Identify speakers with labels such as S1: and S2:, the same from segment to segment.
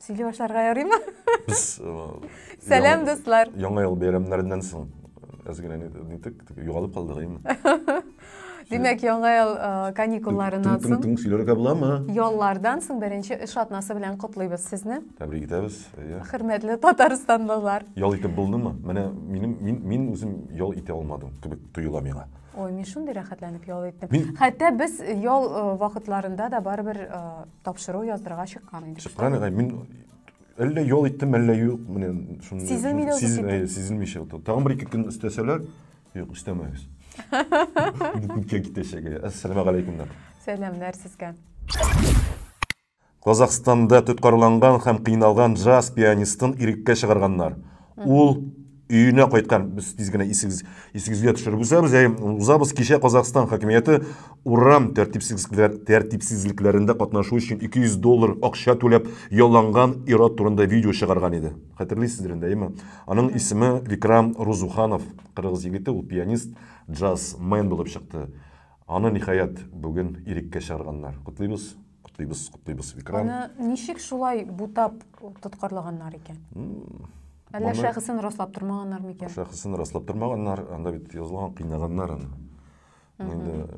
S1: Сөйлеп башларга ярыймы?
S2: Biz
S1: Сәлам дуслар.
S2: Яңа ел бәйрәмнәреннән соң әзгенә нитек югалып калдык инде.
S1: Димәк, яңа ел каникулларыннан соң,
S2: Тың сөйләргә буламы?
S1: яллардан соң беренче эш атнасы белән котлыйбыз сезне.
S2: Тәбрик итәбез.
S1: Хөрмәтле Татарстанлылар.
S2: Ял итеп булдымы? Менә мин үзем ял итә алмадым кебек тоела миңа.
S1: Ой, мин шундый рәхәтләнеп ял иттем.
S2: Мин-
S1: Хәтта без ял вакытларында да барыбер тапшыру яздырга чыккан идек.
S2: Чыккан мин әллә ял иттем, әллә юк. Менә шуны
S1: Сизелми дә узып китте.
S2: сизелмичә. Тагын бер ике көн истәсәләр, юк, истәмәбез. Күпкә китәчәк. Ассаламу алейкум.
S1: Сәламнәр сезгә.
S2: Казакстанда тоткарланган һәм кыйналган джаз пианистын иреккә чыгарганнар. Ул өенә кайткан. Без тиз генә исегезгә төшереп узабыз. Кичә Казакстан хакимияте урам тәртипсезлекләрендә катнашу өчен $200 акча түләп ялланган ир-ат турында видео чыгарган иде. Хәтерлисездер инде, Аның исеме Викрам Рузуханов. Кыргыз егете, ул пианист, джаз-мен булып чыкты. Аны ниһаят бүген иреккә чыгарганнар. Котлыйбыз, Викрам.
S1: Аны ничек шулай бутап тоткарлаганнар икән? Әллә шәхесен раслап тормаганнар микән?
S2: Шәхесен раслап тормаганнар, анда бит язылган кыйнаганнар аны. Инде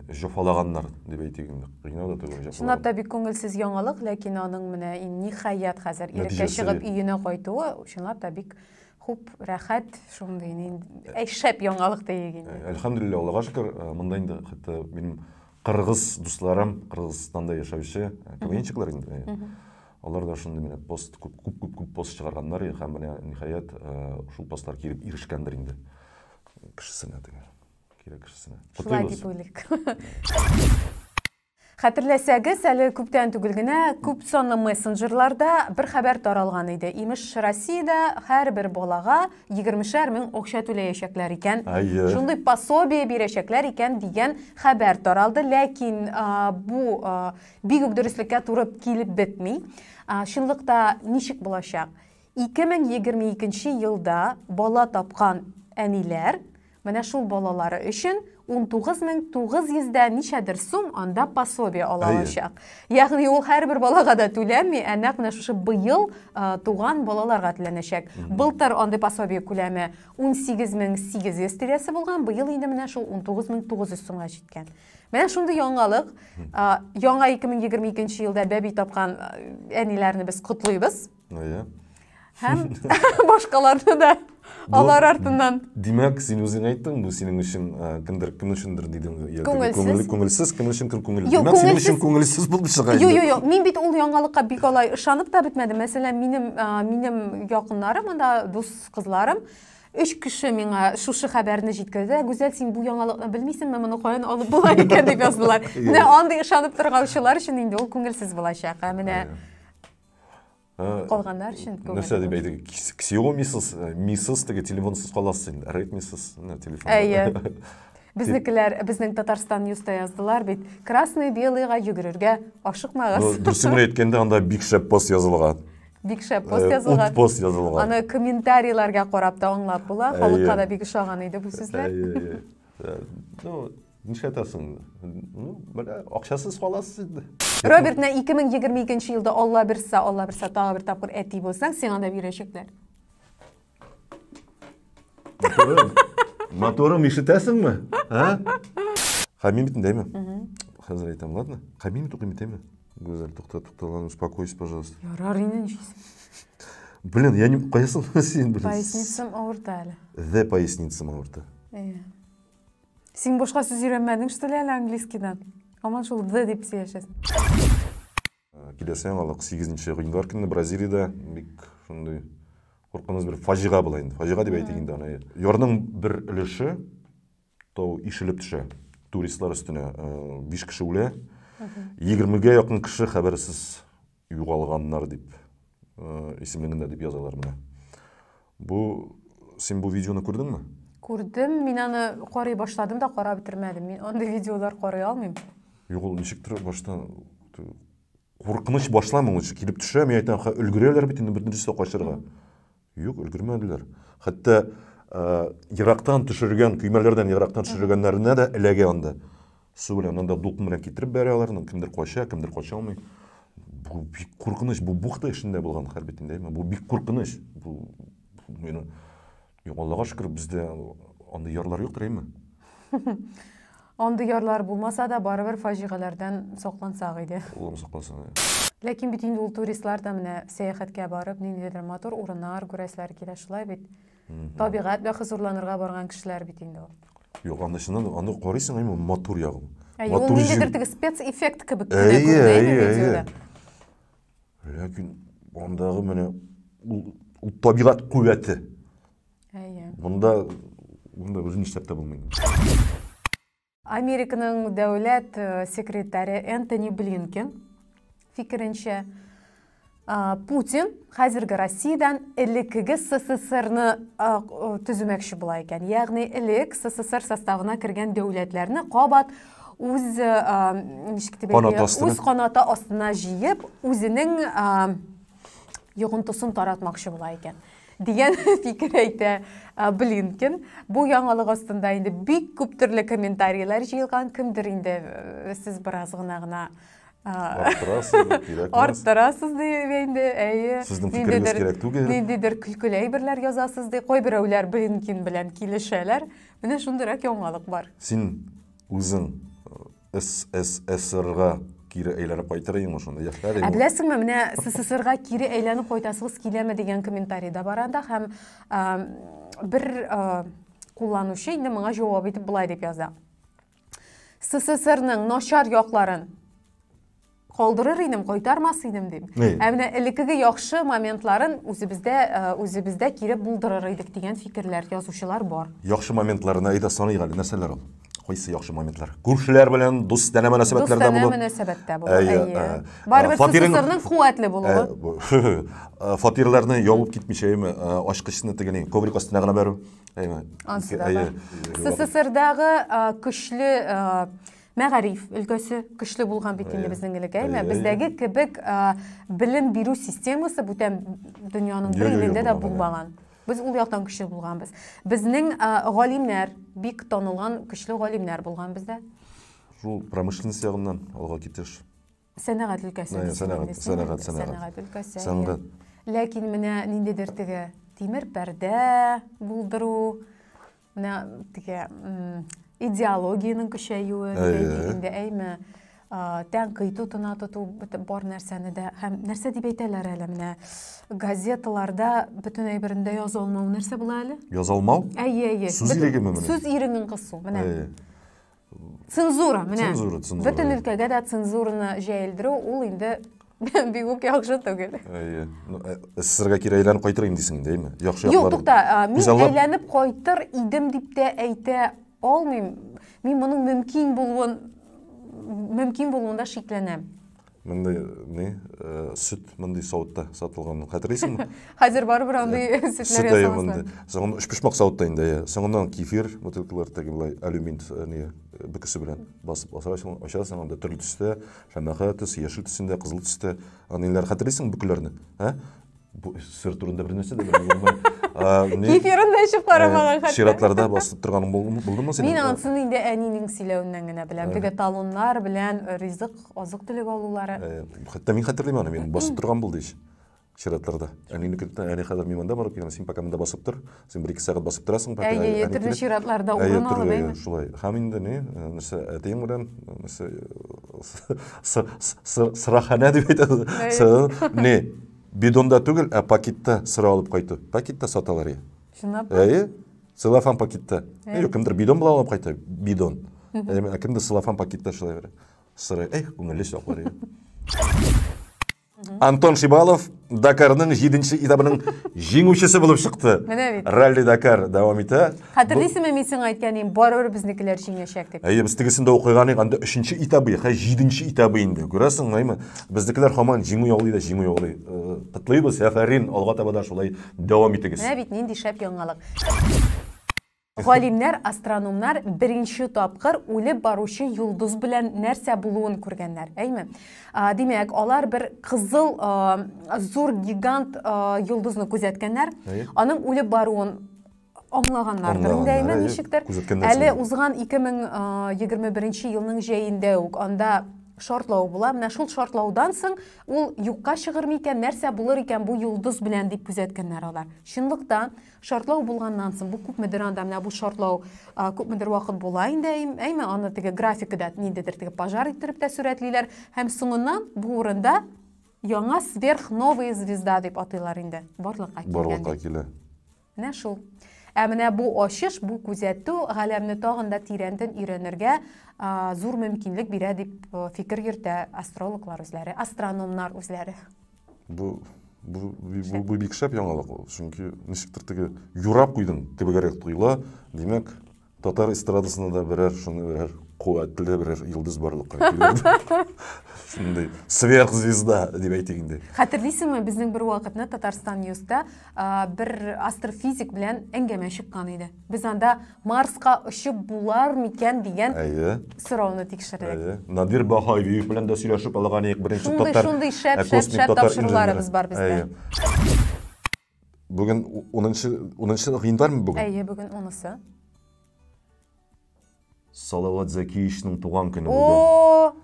S2: җафалаганнар дип әйтик инде. Кыйнау да түгел
S1: Чынлап
S2: җафалау.
S1: та бик күңелсез яңалык, ләкин аның менә ниһаят хәзер иреккә
S2: Нәтиҗәсе.
S1: чыгып өенә кайтуы, чынлап та бик хуп, рәхәт, шундый шәп яңалык диген.
S2: Әлхәмдүлилләh, Аллага шөкер, монда инде хәтта минем кыргыз дусларым, Кыргызстанда яшәүче квенчиклар инде. Алар да шундый менә күп пост чыгарганнар, һәм менә ниһаят шул постлар килеп ирешкәндер инде. Кешесенә тегә. Кирәк кешесенә.
S1: Шулай дип уйлыйк. Хәтерләсәгез, әле күптән түгел генә күп санлы мессенджерларда бер хәбәр таралган иде. Имеш, Россиядә һәрбер балага 20,000 мең акча түләячәкләр икән. Шундый пособие бирәчәкләр икән дигән хәбәр таралды, ләкин бу бик үк дөреслеккә туры килеп бетми. Чынлыкта ничек булачак? 2022 елда бала тапкан әниләр менә шул балалары өчен 19,900 ничәдер сум анда пособие ала алачак. Ягъни ул һәрбер балага да түләнми, нәкъ менә шушы быел туган балаларга түләнәчәк. Былтыр андый пособие күләме 18,800 тирәсе булган, быел инде менә шул 19,900 сумга җиткән. Менә шундый яңалык. Яңа 2022 елда бәби тапкан әниләрне без котлыйбыз. Һәм башкаларны да алар артыннан.
S2: Димәк, син үзең әйттең, бу синең өчен кем өчендер дидең. Күңелсез, кем өчен күңелле. Димәк, синең өчен күңелсез булды шыгай.
S1: Юк, мин бит ул яңалыкка бик алай ышанып та бетмәдем. Мәсәлән, минем якыннарым, анда дус кызларым 3 кеше миңа шушы хәбәрне җиткерде. Гүзәл, син бу яңалыкны белмисеңме, моны каян алып була икән дип яздылар. Менә андый ышанып торгаучылар өчен инде ул күңелсез булачак. Менә калганнар өчен күңелсез.
S2: Нәрсә дип әйтик? Миссис теге телефонсыз каласыз инде. Рәйтмисез телефон.
S1: Безнең Татарстан Ньюста яздылар бит. Красный белыйга йөгерергә ашыкмагыз.
S2: Дөресен әйткәндә, анда бик шәп пост язылган.
S1: Бик шәп пост язылган.
S2: Пост язылган.
S1: Аны комментарийларга карап та аңлап була. Халыкка да бик ошаган иде бу сүзләр.
S2: Нишәтәсең? Менә акчасыз каласыз инде.
S1: Робертны 2022 елда Алла бирсә, тагы бер тапкыр әти булсаң, сиңа да бирәчәкләр.
S2: Моторым ишетәсеңме? Хамим бит дәйме? Хәзер әйтәм, ладно? Хамим тукым итәме? Гүзәл, тукталан, успокойся, пожалуйста.
S1: Ярар инде ничек?
S2: Блин, я не поясал син, блин.
S1: Поясницам авырта әле.
S2: The поясницам авырта.
S1: Син башка сүз өйрәнмәдең, что ли, английскийдан? Аман шул the дип сөйләшәсең.
S2: Киләсе яңалык 8 гыйнвар көнне Бразилиядә бик шундый куркыныч бер фаҗига була инде. Фаҗига дип әйтик инде аны. Ярның бер өлеше тау ишелеп төшә. Туристлар өстенә 5 кеше үлә. 20-гә якын кеше хәбәрсез югалганнар дип исемлегендә дип язалар менә. Син бу видеоны күрдеңме?
S1: Күрдем, мин аны карый башладым да карап бетермәдем. Мин андый видеолар карый алмыйм.
S2: Юк, ул ничектер баштан куркыныч башламый, килеп төшә, мин әйтәм, өлгерәләр бит инде берничә качырга. Юк, өлгермәделәр. Хәтта ерактан төшергән, көймәләрдән ерактан төшергәннәренә дә эләгә анда. Су белән анда дулкын белән китереп бәрә аларны, кемдер кача алмый. бұл бик қорқыныш, бұл бұқта ішінде болған әлбетте, бұл бик қорқыныш. Бұл мені Аллаға шүкір бізде ондай ярлар жоқ дейме.
S1: Ондай ярлар болмаса да барыбір фажиғалардан соқлансақ иде.
S2: Олым соқлансақ.
S1: Ләкин бит инде ул туристлар да менә сәяхәткә барып, ниндидер матур урыннар күрәсләр килә шулай бит. Табигать белән хозурланырга барган кешеләр бит инде ул.
S2: Юк, андашынан аны карыйсың, әйме матур ягы.
S1: Ул ниндидер теге спецэффект кебек кенә күренә.
S2: Ләкин андагы менә ул табигать куәте. Монда үзен нишләп тә булмый.
S1: Американың дәүләт секретаре Энтони Блинкен фикеренчә, Путин хәзерге Россиядан элеккеге СССРны төзүмәкче була икән. Ягъни элек СССР составына кергән дәүләтләрне кабат үз канаты астына җыеп, үзенең йогынтысын таратмакчы була икән. Дигән фикер әйтә Блинкен. Бу яңалык астында инде бик күп төрле комментарийлар җыелган. Кемдер инде сез бераз гына арттырасыз дип инде,
S2: Сезнең фикерегез кирәк түгел.
S1: Ниндидер көлкеле әйберләр язасыз ди. Кай берәүләр Блинкен белән килешәләр. Менә шундыйрак яңалык бар.
S2: Син үзең СССРга кире әйләнеп кайтырыймы шунда?
S1: Беләсеңме, менә СССРга кире әйләнеп кайтасыгыз киләме дигән комментарий да бар анда, һәм бер кулланучы инде моңа җавап итеп булай дип яза. СССРның начар якларын калдырыр идем, кайтармас идем дип. Ә менә элеккеге яхшы моментларын үзебездә кире булдырыр идек дигән фикерләр, язучылар бар.
S2: Яхшы моментларны әйдә саный гали, нәрсәләр ул? Кайсы яхшы моментлар? Күршеләр белән дус-тәнә мөнәсәбәтләрдә булу.
S1: Мөнәсәбәттә булу. Барыбер СССРның куәтле булуы.
S2: Фатирларны ябып китмичәме, ачкычны тегене коврик астына гына бәрү.
S1: СССРдагы көчле мәгариф өлкәсе көчле булган бит инде безнең элеккә, бездәге кебек белем бирү системасы бүтән дөньяның бер илендә дә булмаган. Biz ул яктан көчле булганбыз. Безнең галимнәр, бик танылган көчле галимнәр булган бездә.
S2: Шул промышленность ягыннан алга китеш.
S1: Сәнәгать өлкәсе. Сәнәгать өлкәсе. Ләкин менә ниндидер теге тимер пәрдә булдыру, менә теге идеологияның көчәюе дигәндә әйме тәнкыйть тотына тоту бар нәрсәне дә һәм нәрсә дип әйтәләр әле менә газеталарда бөтен әйберендә яза алмау нәрсә була әле?
S2: Яза алмау? Сүз ирегеме менә?
S1: Сүз иреген кысу менә. Цензура менә. Бөтен өлкәгә дә цензураны җәелдерү ул инде бик үк яхшы түгел.
S2: СССРга кире әйләнеп кайтырым дисең инде, әйме? Яхшы
S1: яклар. Юк, тукта, мин әйләнеп кайтыр идем дип тә әйтә алмыйм. Мин моның мөмкин булуында шикләнәм.
S2: Мондай сөт мондай савытта сатылган хәтерлисеңме?
S1: Хәзер барыбер андый сөтләр ясалган.
S2: Соңында 3-5 мак савытта инде. Соңыннан кефир, бутылкалар теге булай алюмин бөкесе белән басып ашасың, анда төрле төстә, шәмәхә төс, яшел төсендә, кызыл төстә. Анылар хәтерлисең бүкләрне, Бу сыр турында бер нәрсә дә белмәм.
S1: Кефирын да эчеп карамаган хәтта.
S2: Чиратларда басып торганың булдымы син?
S1: Мин ансын инде әнинең сөйләвеннән генә беләм. Теге талоннар белән ризык, азык-төлек алулары.
S2: Хәтта мин хәтерлим аны, мин басып торган булды ич. Чиратларда. Әнинекәдә әни хәзер миманда бар икән, син пока монда басып тор. Син 1-2 сәгать басып торасың, пока.
S1: Төрле чиратларда урын алып.
S2: Шулай. Һәм инде нәрсә әтең белән нәрсә сырахана дип әйтәләр. Бидонда түгел, пакетта сыра алып кайту. Пакетта саталар я.
S1: Шунап?
S2: Целлофан пакетта. Кемдер бидон белән алып кайта, бидон. Кемдер целлофан пакетта шулай бер. Сыра, күңелле шаклар я. Антон Шибалов Дакарның 7-нче этабының җиңүчесе булып чыкты. Ралли Дакар дәвам итә.
S1: Хәтерлисеңме мин сиңа әйткәнем, барыбер безнекеләр җиңәчәк дип.
S2: Без тегесендә укыганы анда 3-нче этабы, 7-нче этабы инде. Күрәсең, әйме? Безнекеләр һаман җиңү яулый. Котлыйбыз, афарин, алга таба да шулай дәвам итегез.
S1: Менә бит нинди шәп яңалык. Галимнәр, астрономнар беренче тапкыр үлеп баручы йолдыз белән нәрсә булуын күргәннәр, әйме? Димәк, алар бер кызыл зур гигант йолдызны күзәткәннәр, аның үлеп баруын аңлаганнардыр инде, ничектер. Әле узган 2021 елның җәендә үк анда шартлау була. Менә шул шартлаудан соң ул юкка чыгыр микән, нәрсә булыр икән бу йолдыз белән дип күзәткәннәр алар. Чынлыкта шартлау булганнан соң бу күпмедер анда менә бу шартлау күпмедер вакыт була инде, әйме аны теге графикада ниндидер теге пожар иттереп тә сүрәтлиләр һәм соңыннан бу урында яңа сверхновая звезда дип атыйлар инде.
S2: Барлыкка килә.
S1: Менә шул. Менә бу ачыш, бу күзәтү галәмне тагын да тирәнтен өйрәнергә зур мөмкинлек бирә дип фикер йөртә астрологлар үзләре, астрономнар үзләре.
S2: Бу бик шәп яңалык, чөнки ничектер теге юрап куйдың кебегрәк туйла, димәк, татар эстрадасында да берәр куәтле берәр йолдыз барлыкка килә. Шундай сверхзвезда дип әйтик инде.
S1: Хәтерлисеңме, безнең бер вакытны Татарстан Ньюста бер астрофизик белән әңгәмә чыккан иде. Без анда Марска очып булар микән дигән сорауны тикшердек.
S2: Надир Бахаев белән дә сөйләшеп алган идек беренче татар.
S1: Шундый шәп тапшыруларыбыз бар бездә.
S2: Бүген 10-нчы гыйнвармы бүген?
S1: Бүген 10-сы.
S2: Салават Закиевичнең туган көне бүген.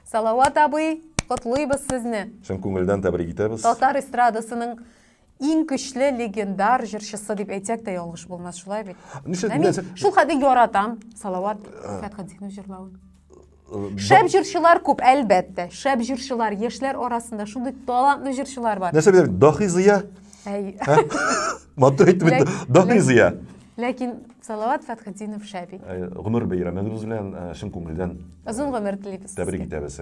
S1: Салават абый, котлыйбыз сезне.
S2: Шын күңелдән тәбрик итәбез.
S1: Татар эстрадасының иң көчле легендар җырчысы дип әйтсәк тә ялгыш булмас, шулай бит. Шул хәдә яратам Салават Фәтхетдинов җырлавын. Шәп җырчылар күп, әлбәттә. Шәп җырчылар, яшьләр арасында шундый талантлы җырчылар бар.
S2: Нәрсә белән Дахизия? Матур әйтеп, Дахизия.
S1: Ләкин Салават Фәтхетдинов шәп.
S2: Гомер бәйрәмегез белән шын күңелдән
S1: озын гомер телибез.
S2: Тәбрик итәбез.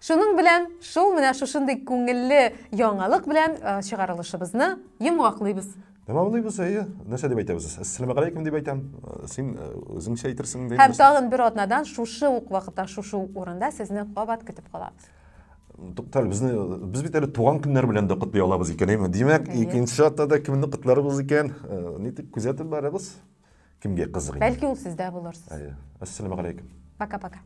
S1: Шуның белән, шул менә шушындый күңелле яңалык белән чыгарылышыбызны йомгаклыйбыз.
S2: Тәмамлыйбыз, нәрсә дип әйтәбез? Ассаламу алейкум дип әйтәм. Син үзеңчә әйтерсең дип.
S1: Һәм тагын бер атнадан шушы ук вакытта, шушы урында сезне кабат көтеп калабыз.
S2: Без бит әле туган көннәр белән дә котлый алабыз икән, әйме? Димәк, икенче атнада кемне котларыбыз икән? Нитеп күзәтеп барабыз? Кемгә кызык?
S1: Бәлки ул сездә булырсыз.
S2: Ассаламу алейкум.
S1: Пока-пока.